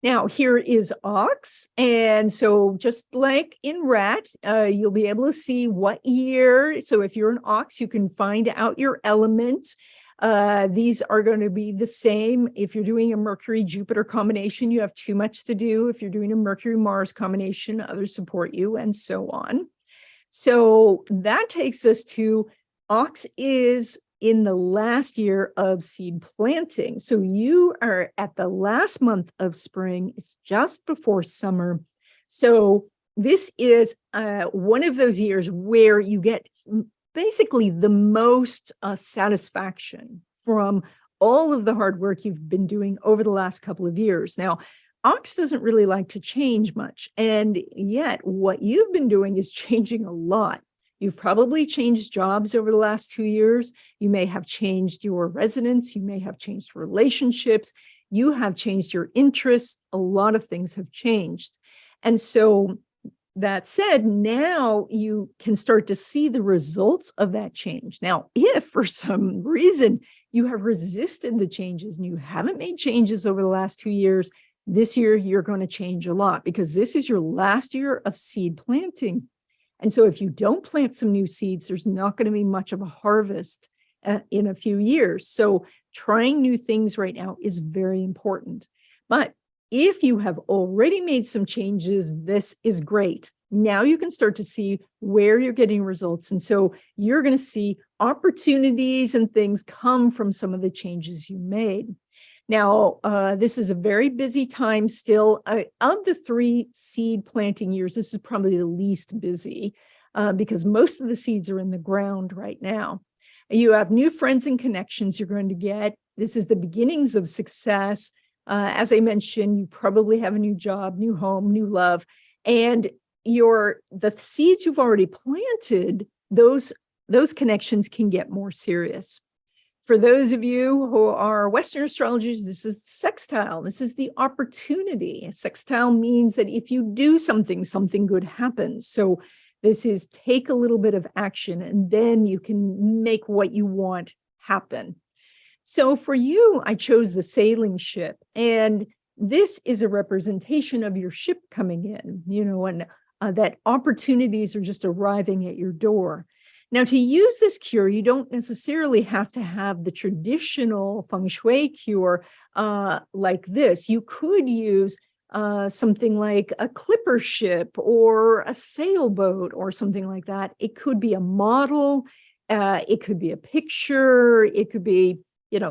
Now, here is ox. And so just like in rat, you'll be able to see what year. So if you're an ox, you can find out your element. These are going to be the same. If you're doing a Mercury-Jupiter combination, you have too much to do. If you're doing a Mercury-Mars combination, others support you, and so on. So that takes us to ox is in the last year of seed planting. So you are at the last month of spring. It's just before summer. So this is one of those years where you get basically the most satisfaction from all of the hard work you've been doing over the last couple of years. Now, ox doesn't really like to change much. And yet what you've been doing is changing a lot. You've probably changed jobs over the last 2 years. You may have changed your residence. You may have changed relationships. You have changed your interests. A lot of things have changed. And so that said, now you can start to see the results of that change. Now, if for some reason you have resisted the changes and you haven't made changes over the last 2 years, this year you're going to change a lot because this is your last year of seed planting. And so if you don't plant some new seeds, there's not going to be much of a harvest in a few years. So trying new things right now is very important. But if you have already made some changes, this is great. Now you can start to see where you're getting results. And so you're going to see opportunities and things come from some of the changes you made. Now, this is a very busy time still. Of the 3 seed planting years, this is probably the least busy because most of the seeds are in the ground right now. You have new friends and connections you're going to get. This is the beginnings of success. As I mentioned, you probably have a new job, new home, new love, and the seeds you've already planted, those connections can get more serious. For those of you who are Western astrologers, this is sextile. This is the opportunity. Sextile means that if you do something, something good happens. So this is take a little bit of action and then you can make what you want happen. So for you, I chose the sailing ship. And this is a representation of your ship coming in, and that opportunities are just arriving at your door. Now, to use this cure, you don't necessarily have to have the traditional Feng Shui cure like this. You could use something like a clipper ship or a sailboat or something like that. It could be a model. It could be a picture. It could be,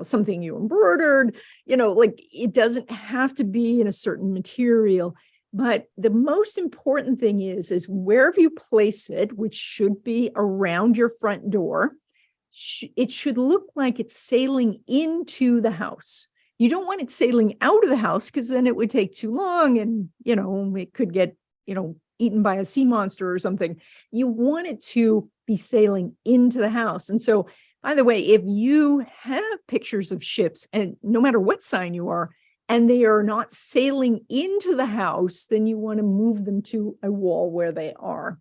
something you embroidered. It doesn't have to be in a certain material. But the most important thing is wherever you place it, which should be around your front door, it should look like it's sailing into the house. You don't want it sailing out of the house because then it would take too long and, it could get, eaten by a sea monster or something. You want it to be sailing into the house. And so, by the way, if you have pictures of ships, and no matter what sign you are, and they are not sailing into the house, then you want to move them to a wall where they are.